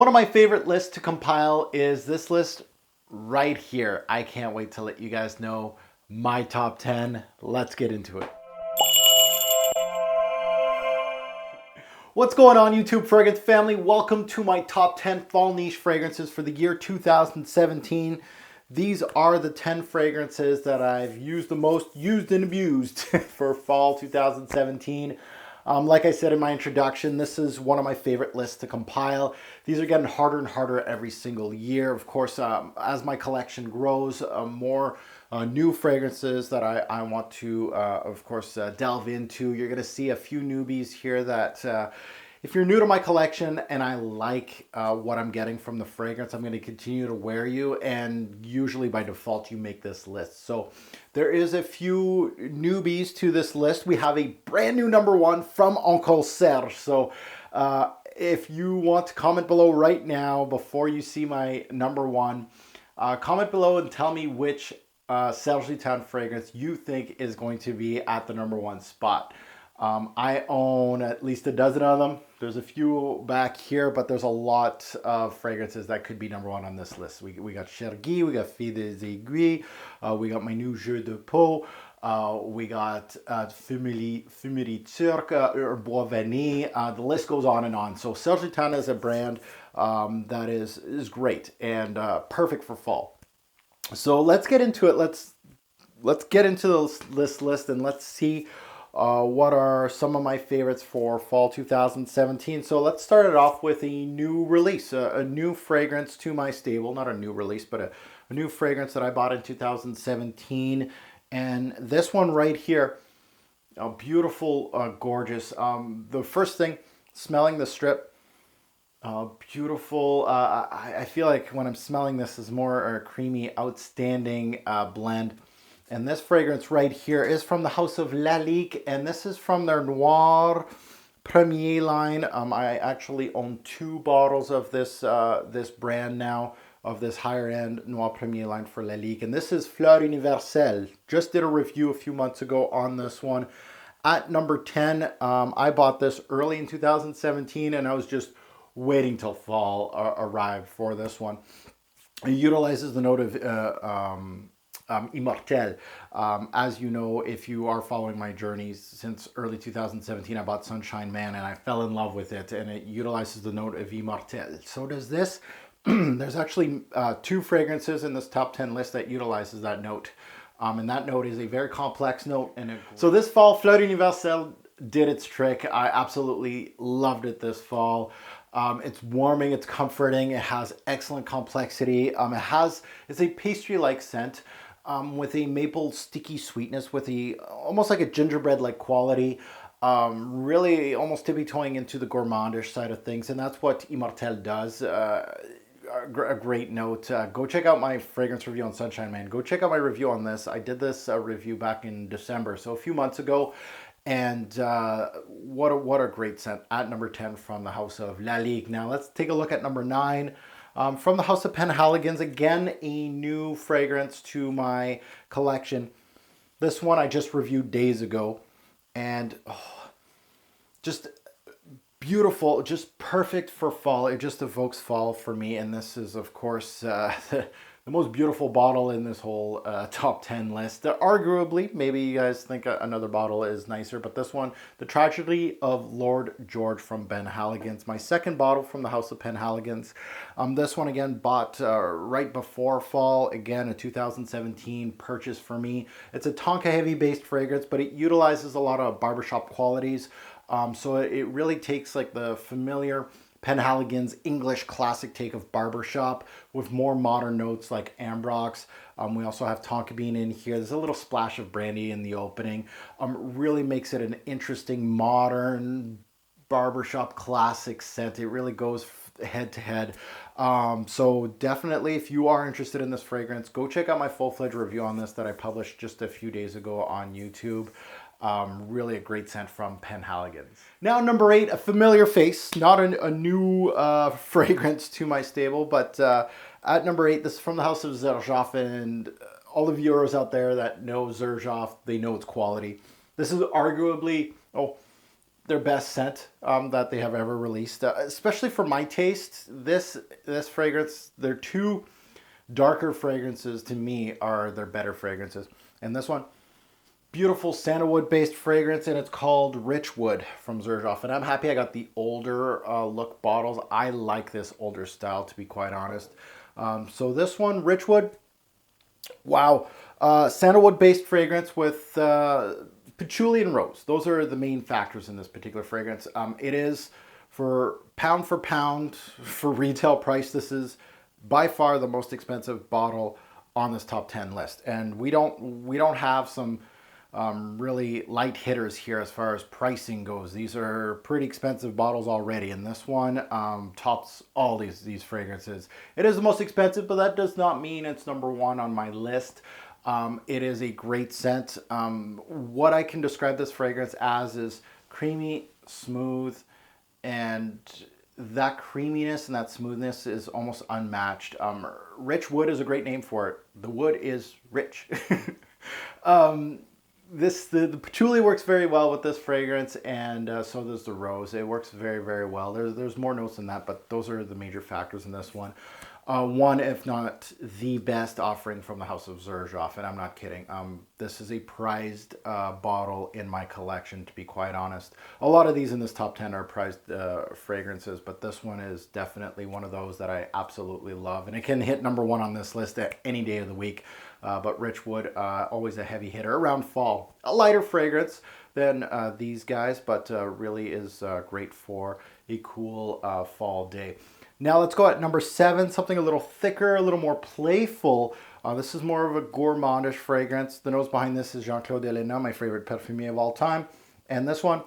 One of my favorite lists to compile is this list right here. I can't wait to let you guys know my top 10. Let's get into it. What's going on, YouTube fragrance family? Welcome to my top 10 fall niche fragrances for the year 2017. These are the 10 fragrances that I've used the most, used and abused for fall 2017. Like I said in my introduction, this is one of my favorite lists to compile. These are getting harder and harder every single year. Of course, as my collection grows, more new fragrances that I want to, of course, delve into. You're going to see a few newbies here that if you're new to my collection and I like what I'm getting from the fragrance, I'm going to continue to wear you, and usually by default you make this list. So there is a few newbies to this list. We have a brand new number one from Uncle Serge. So if you want to comment below right now before you see my number one, comment below and tell me which Serge Lutens fragrance you think is going to be at the number one spot. I own at least a dozen of them. There's a few back here, but there's a lot of fragrances that could be number one on this list. We got Chergui, we got Fille des Aiguilles, we got my new Jeu de Peau, we got Fumerie Turque, or Bois Vanille. The list goes on and on. So Serge Lutens is a brand that is great and perfect for fall. So let's get into it. Let's get into this list and let's see what are some of my favorites for fall 2017. So let's start it off with a new release, a new fragrance to my stable. Not a new release, but a new fragrance that I bought in 2017. And this one right here, beautiful, gorgeous. The first thing, smelling the strip, beautiful. I feel like when I'm smelling this is more a creamy, outstanding blend. And this fragrance right here is from the house of Lalique, and this is from their Noir Premier line. I actually own 2 bottles of this this brand now, of this higher end Noir Premier line for Lalique. And this is Fleur Universelle. Just did a review a few months ago on this one. At number 10, I bought this early in 2017, and I was just waiting till fall arrived for this one. It utilizes the note of Immortel. As you know, if you are following my journeys since early 2017, I bought Sunshine Man and I fell in love with it, and it utilizes the note of Immortel. So does this. There's actually 2 fragrances in this top 10 list that utilizes that note. And that note is a very complex note. So this fall, Fleur Universelle did its trick. I absolutely loved it this fall. It's warming, it's comforting, it has excellent complexity. It's a pastry-like scent. With a maple sticky sweetness, with almost like a gingerbread-like quality, really almost tippy-toeing into the gourmandish side of things, and that's what Immortel does. A great note. Go check out my fragrance review on Sunshine Man. Go check out my review on this. I did this review back in December, so a few months ago, and what a great scent at number 10 from the house of Lalique. Now let's take a look at number 9. From the house of Penhaligon's, again, a new fragrance to my collection. This one I just reviewed days ago, and just beautiful, just perfect for fall. It just evokes fall for me, and this is, of course, the most beautiful bottle in this whole top 10 list. Arguably, maybe you guys think another bottle is nicer, but this one, The Tragedy of Lord George from Penhaligon's, my second bottle from the house of Penhaligon's. This one, again, bought right before fall. Again, a 2017 purchase for me. It's a Tonka heavy based fragrance, but it utilizes a lot of barbershop qualities. So it really takes like the familiar Penhaligon's English classic take of barbershop with more modern notes like ambrox. We also have tonka bean in here. There's a little splash of brandy in the opening. Really makes it an interesting modern barbershop classic scent. It really goes head to head. So definitely, if you are interested in this fragrance, go check out my full-fledged review on this that I published just a few days ago on YouTube. Really a great scent from Penhaligon's. Now number 8, a familiar face, not a new fragrance to my stable, but at number 8, this is from the house of Xerjoff, and all the viewers out there that know Xerjoff, they know its quality. This is arguably, their best scent that they have ever released, especially for my taste. This fragrance, their two darker fragrances to me are their better fragrances. And this one, beautiful sandalwood based fragrance, and it's called Rich Wood from Xerjoff. And I'm happy I got the older look bottles. I like this older style, to be quite honest. So this one, Rich Wood, wow. Sandalwood based fragrance with patchouli and rose. Those are the main factors in this particular fragrance. It is for pound for retail price. This is by far the most expensive bottle on this top 10 list. And we don't have some really light hitters here as far as pricing goes. These are pretty expensive bottles already, and this one tops all these fragrances. It is the most expensive, but that does not mean it's number one on my list. It is a great scent. What I can describe this fragrance as is creamy, smooth, and that creaminess and that smoothness is almost unmatched. Rich Wood is a great name for it. The wood is rich. The patchouli works very well with this fragrance, and so does the rose. It works very, very well. There's more notes than that, but those are the major factors in this one. One, if not the best offering from the House of Xerjoff, and I'm not kidding. This is a prized bottle in my collection, to be quite honest. A lot of these in this top 10 are prized fragrances, but this one is definitely one of those that I absolutely love, and it can hit number one on this list at any day of the week. But Rich Wood, always a heavy hitter around fall. A lighter fragrance than these guys, but really is great for a cool fall day. Now let's go at number 7, something a little thicker, a little more playful. This is more of a gourmandish fragrance. The nose behind this is Jean-Claude Ellena, my favorite perfumier of all time. And this one,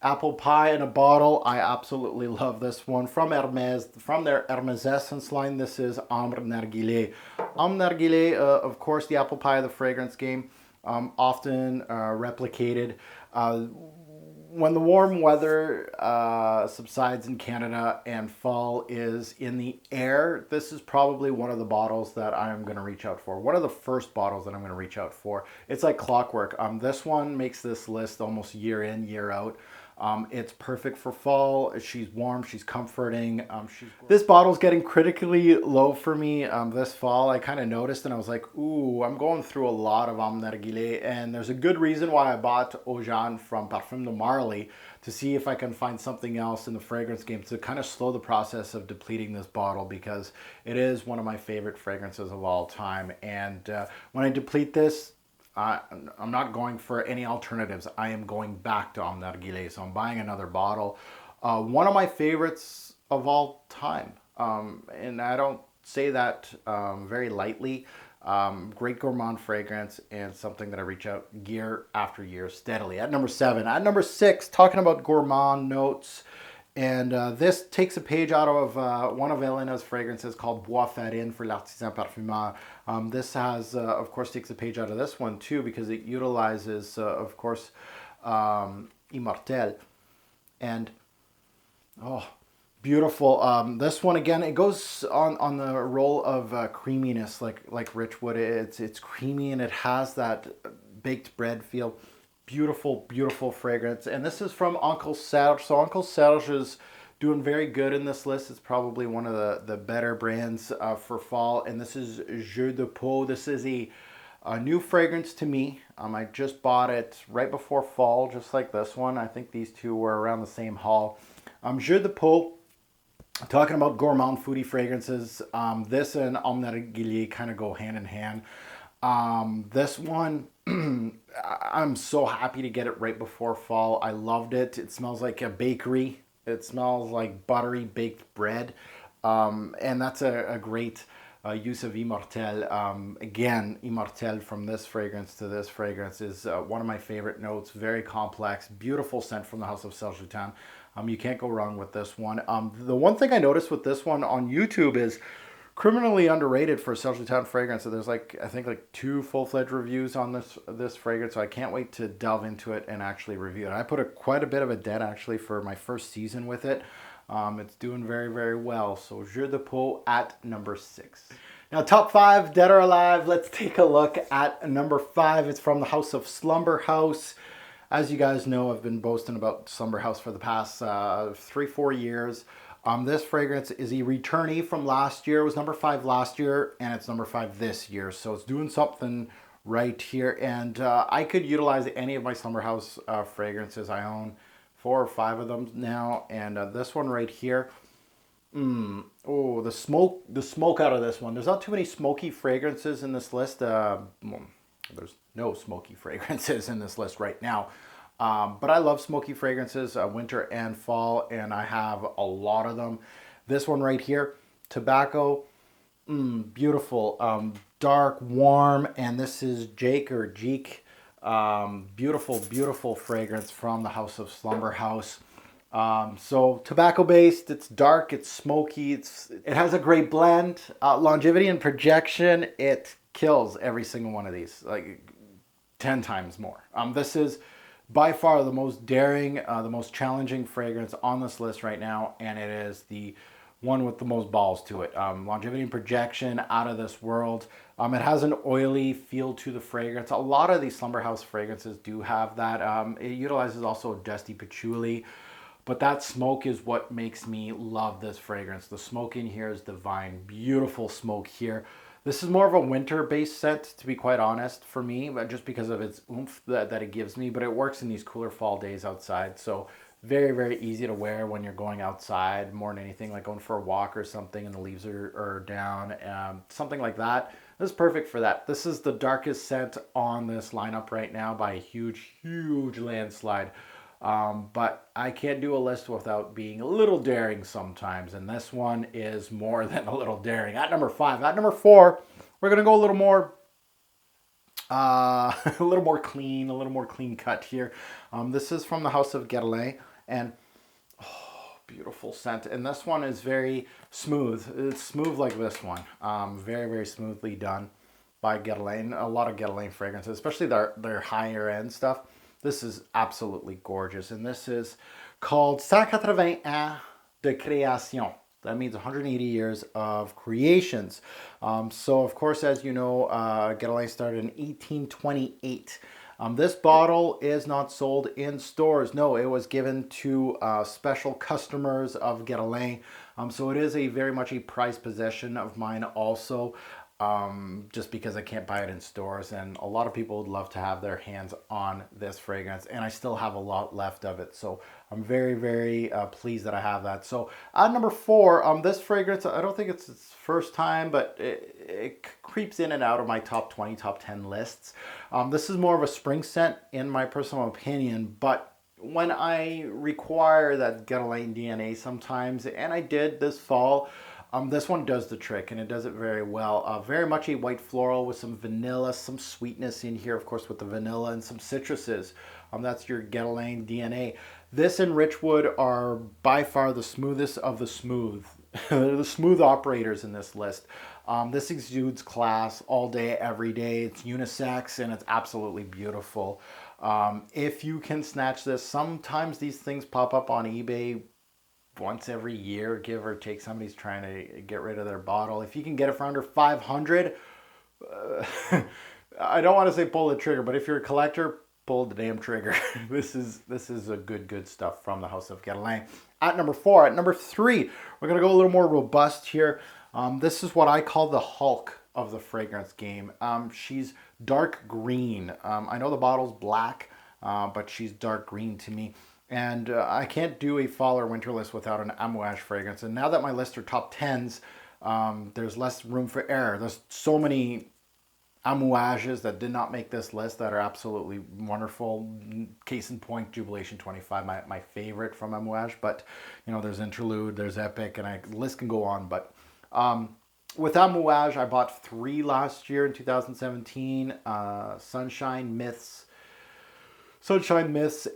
apple pie in a bottle. I absolutely love this one. From Hermes, from their Hermes Essence line, this is Ambre Narguilé. Ambre Narguilé, of course, the apple pie of the fragrance game, often replicated. When the warm weather subsides in Canada and fall is in the air, this is probably one of the bottles that I'm going to reach out for. One of the first bottles that I'm going to reach out for. It's like clockwork. This one makes this list almost year in, year out. It's perfect for fall. She's warm, she's comforting. This bottle's getting critically low for me this fall. I kind of noticed and I was like, ooh, I'm going through a lot of Ambre Narguilé, and there's a good reason why I bought Ojan from Parfum de Marly to see if I can find something else in the fragrance game to kind of slow the process of depleting this bottle, because it is one of my favorite fragrances of all time. And when I deplete this, I'm not going for any alternatives. I am going back to Ambre Narguilé, so I'm buying another bottle. One of my favorites of all time, and I don't say that very lightly. Great gourmand fragrance, and something that I reach out year after year steadily. At number 7. At number 6, talking about gourmand notes. And this takes a page out of one of Elena's fragrances called Bois Farine for l'Artisan Parfumeur. This has, of course, takes a page out of this one too, because it utilizes, of course, Immortel. And, oh, beautiful. This one, again, it goes on the role of creaminess, like Rich Wood. It's creamy, and it has that baked bread feel. Beautiful, beautiful fragrance. And this is from Uncle Serge. So Uncle Serge is doing very good in this list. It's probably one of the better brands for fall. And this is Jeu de Peau. This is a new fragrance to me. I just bought it right before fall, just like this one. I think these two were around the same haul. Jeu de Peau, talking about gourmand foodie fragrances. This and Ambre Narguilé kind of go hand in hand. This one, I'm so happy to get it right before fall. I loved it. It smells like a bakery. It smells like buttery baked bread. And that's a great use of Immortel. Again, Immortel, from this fragrance to this fragrance, is one of my favorite notes. Very complex, beautiful scent from the House of Serge Lutens. You can't go wrong with this one. The one thing I noticed with this one on YouTube is criminally underrated for Serge Lutens fragrance. So there's I think 2 full-fledged reviews on this fragrance. So I can't wait to delve into it and actually review it. I put quite a bit of a dent actually for my first season with it. It's doing very, very well. So Jeu de Peau at number 6. Now, top 5, dead or alive. Let's take a look at number 5. It's from the House of Slumber House. As you guys know, I've been boasting about Slumber House for the past 3-4 years. This fragrance is a returnee from last year. It was number 5 last year, and it's number 5 this year. So it's doing something right here. And I could utilize any of my Slumber House fragrances. I own 4 or 5 of them now. And this one right here. Oh, the smoke out of this one. There's not too many smoky fragrances in this list. There's no smoky fragrances in this list right now. But I love smoky fragrances, winter and fall, and I have a lot of them. This one right here, tobacco, beautiful, dark, warm, and this is Jake or Jeek. Beautiful, beautiful fragrance from the House of Slumber House. So tobacco based, it's dark, it's smoky, it has a great blend, longevity and projection. It kills every single one of these, like 10 times more. This is by far the most daring, the most challenging fragrance on this list right now, and it is the one with the most balls to it. Longevity and projection, out of this world. It has an oily feel to the fragrance. A lot of these Slumber House fragrances do have that. It utilizes also dusty patchouli. But that smoke is what makes me love this fragrance. The smoke in here is divine. Beautiful smoke here. This is more of a winter-based scent, to be quite honest, for me, but just because of its oomph that it gives me. But it works in these cooler fall days outside. So very, very easy to wear when you're going outside more than anything, like going for a walk or something and the leaves are down. Something like that. This is perfect for that. This is the darkest scent on this lineup right now by a huge, huge landslide. But I can't do a list without being a little daring sometimes, and this one is more than a little daring. At number 5, at number 4, we're gonna go a little more, a little more clean cut here. This is from the House of Guerlain, and beautiful scent. And this one is very smooth. It's smooth like this one. Very, very smoothly done by Guerlain. A lot of Guerlain fragrances, especially their higher end stuff. This is absolutely gorgeous, and this is called 180 ans de création. That means 180 years of creations. So, of course, as you know, Guerlain started in 1828. This bottle is not sold in stores. No, it was given to special customers of Guerlain. So it is very much a prized possession of mine also. Just because I can't buy it in stores, and a lot of people would love to have their hands on this fragrance, and I still have a lot left of it, so I'm very, very pleased that I have that. So at number 4, this fragrance, I don't think it's its first time, but it creeps in and out of my top 20, top 10 lists. This is more of a spring scent in my personal opinion, but when I require that Guerlain DNA sometimes, and I did this fall, this one does the trick, and it does it very well. Very much a white floral with some vanilla, some sweetness in here, of course, with the vanilla and some citruses. That's your Guerlain DNA. This and Richwood are by far the smoothest of the smooth. The smooth operators in this list. This exudes class all day, every day. It's unisex, and it's absolutely beautiful. If you can snatch this, sometimes these things pop up on eBay once every year, give or take. Somebody's trying to get rid of their bottle. If you can get it for under 500, I don't want to say pull the trigger, but if you're a collector, pull the damn trigger. This is a good stuff from the House of Guerlain. At number 4, at number 3, we're gonna go a little more robust here. This is what I call the Hulk of the fragrance game. She's dark green. I know the bottle's black, but she's dark green to me. And I can't do a fall or winter list without an Amouage fragrance. And now that my lists are top 10s, there's less room for error. There's so many Amouages that did not make this list that are absolutely wonderful. Case in point, Jubilation 25, my favorite from Amouage. But, you know, there's Interlude, there's Epic, and the list can go on. But with Amouage, I bought 3 last year in 2017. Sunshine, Myths,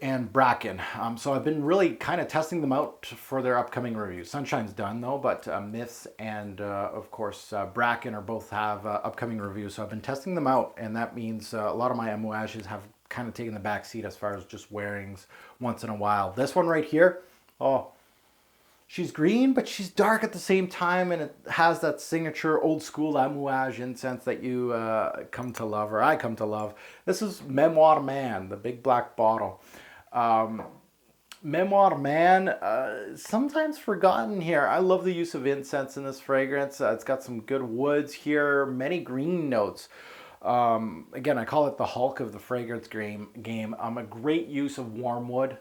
and Bracken. So I've been really kind of testing them out for their upcoming reviews. Sunshine's done though, but Myths and of course Bracken both have upcoming reviews. So I've been testing them out, and that means a lot of my Amouages have kind of taken the back seat as far as just wearings once in a while. This one right here, oh, She's green, but she's dark at the same time, and it has that signature old school amouage incense that you come to love, or I come to love. This is Memoir Man, the big black bottle. Memoir Man, sometimes forgotten here. I love the use of incense in this fragrance. It's got some good woods here, many green notes. Again, I call it the Hulk of the fragrance game. A great use of warm wood,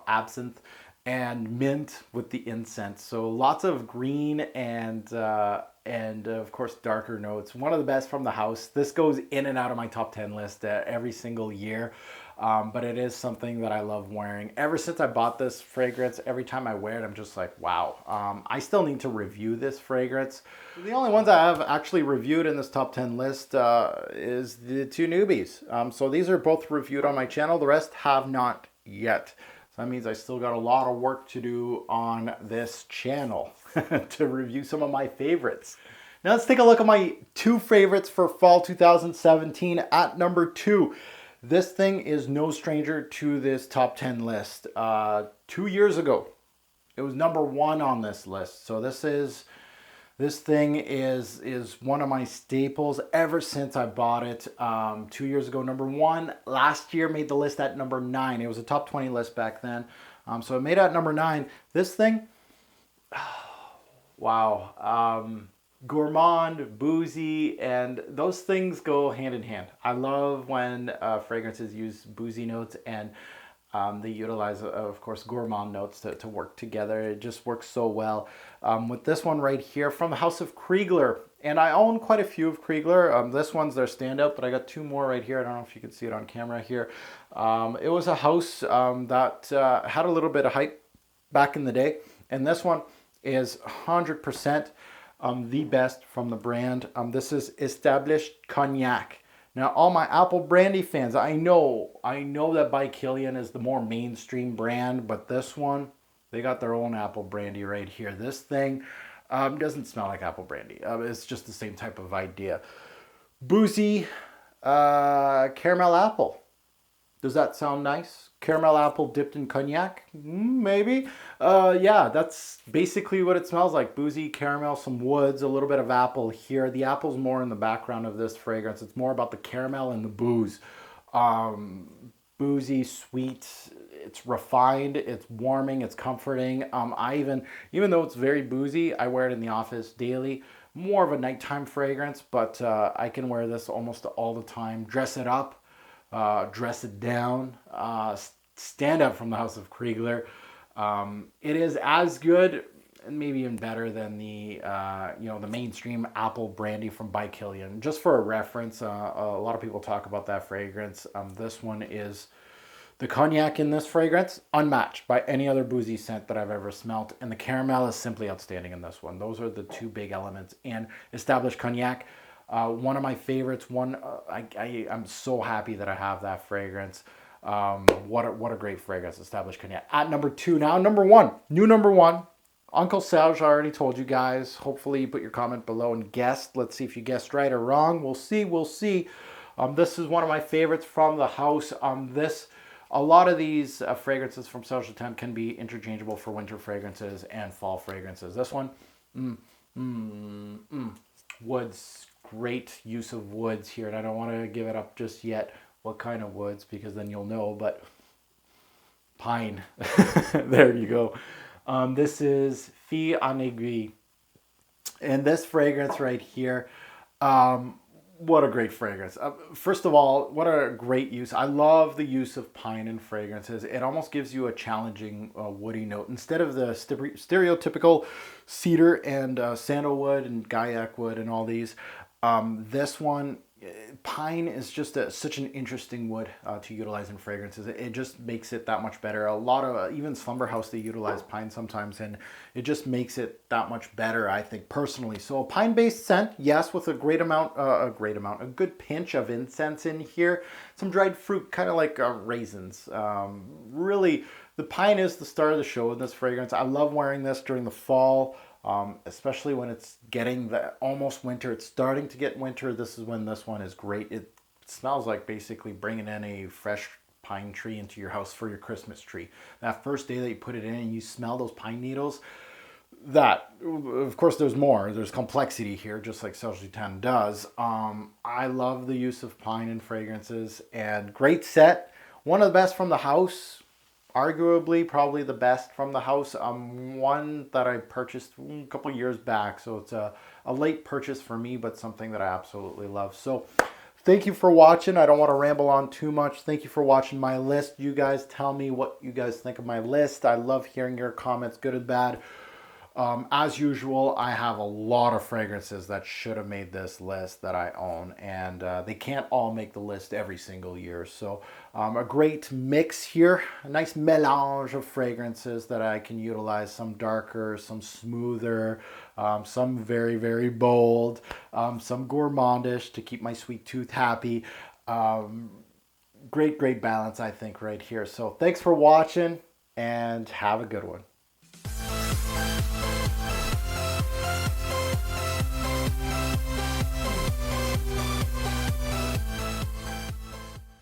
absinthe, and mint with the incense. So lots of green and of course darker notes. One of the best from the house. This goes in and out of my top 10 list every single year. But it is something that I love wearing. Ever since I bought this fragrance, every time I wear it, I'm just like, wow. I still need to review this fragrance. The only ones I have actually reviewed in this top 10 list is the two newbies. So these are both reviewed on my channel. The rest have not yet. So that means I still got a lot of work to do on this channel to review some of my favorites. Now let's take a look at my two favorites for fall 2017 at number 2. This thing is no stranger to this top 10 list. 2 years ago, it was number 1 on this list. So this thing is one of my staples ever since I bought it 2 years ago. Number 1 last year made the list at number 9. It was a top 20 list back then. So it made it at number 9. This thing, wow. Gourmand, boozy, and those things go hand in hand. I love when fragrances use boozy notes and they utilize, of course, gourmand notes to work together. It just works so well. With this one right here from the House of Kriegler, and I own quite a few of Kriegler. This one's their standout, but I got 2 more right here. I don't know if you can see it on camera here. It was a house that had a little bit of hype back in the day, and this one is 100% the best from the brand. This is Established Cognac. Now, all my apple brandy fans, I know that By Kilian is the more mainstream brand, but this one, they got their own apple brandy right here. This thing doesn't smell like apple brandy. It's just the same type of idea. Boozy caramel apple. Does that sound nice? Caramel apple dipped in cognac? Maybe. Yeah, that's basically what it smells like. Boozy, caramel, some woods, a little bit of apple here. The apple's more in the background of this fragrance. It's more about the caramel and the booze. Boozy, sweet, it's refined, it's warming, it's comforting. Even though it's very boozy, I wear it in the office daily. More of a nighttime fragrance, but I can wear this almost all the time. Dress it up. Dress it down, stand up from the House of Kriegler. It is as good and maybe even better than the the mainstream apple brandy from By Kilian. Just for a reference, a lot of people talk about that fragrance. This one is the cognac in this fragrance, unmatched by any other boozy scent that I've ever smelt, and the caramel is simply outstanding in this one. Those are the 2 big elements. And Established Cognac. One of my favorites. I'm so happy that I have that fragrance. What a great fragrance, Established Cognac. At number 2 now, number 1, new number 1. Uncle Serge, I already told you guys. Hopefully you put your comment below and guessed. Let's see if you guessed right or wrong. We'll see. This is one of my favorites from the house. A lot of these fragrances from Serge Lutens can be interchangeable for winter fragrances and fall fragrances. This one, woods. Great use of woods here, and I don't want to give it up just yet what kind of woods, because then you'll know, but pine. There you go. This is Fille en Aiguille, and this fragrance right here, what a great fragrance. First of all, what a great use. I love the use of pine in fragrances. It almost gives you a challenging woody note. Instead of the stereotypical cedar and sandalwood and gaiac wood and all these, this one, pine is just such an interesting wood to utilize in fragrances. It just makes it that much better. A lot of, even Slumber House, they utilize pine sometimes, and it just makes it that much better, I think, personally. So a pine-based scent, yes, with a good pinch of incense in here. Some dried fruit, kind of like raisins. Really, the pine is the star of the show in this fragrance. I love wearing this during the fall. Especially when it's getting the almost winter. It's starting to get winter. This is when this one is great. It smells like basically bringing in a fresh pine tree into your house for your Christmas tree. That first day that you put it in and you smell those pine needles, that, of course, there's more. There's complexity here, just like Serge 10 does. I love the use of pine in fragrances, and great set. One of the best from the house, arguably probably the best from the house. One that I purchased a couple years back, so it's a late purchase for me, but something that I absolutely love. So thank you for watching. I don't want to ramble on too much. Thank you for watching my list. You guys tell me what you guys think of my list. I love hearing your comments, good and bad. As usual, I have a lot of fragrances that should have made this list that I own, and they can't all make the list every single year. So a great mix here, a nice melange of fragrances that I can utilize, some darker, some smoother, some very, very bold, some gourmandish to keep my sweet tooth happy. Great balance, I think, right here. So thanks for watching, and have a good one.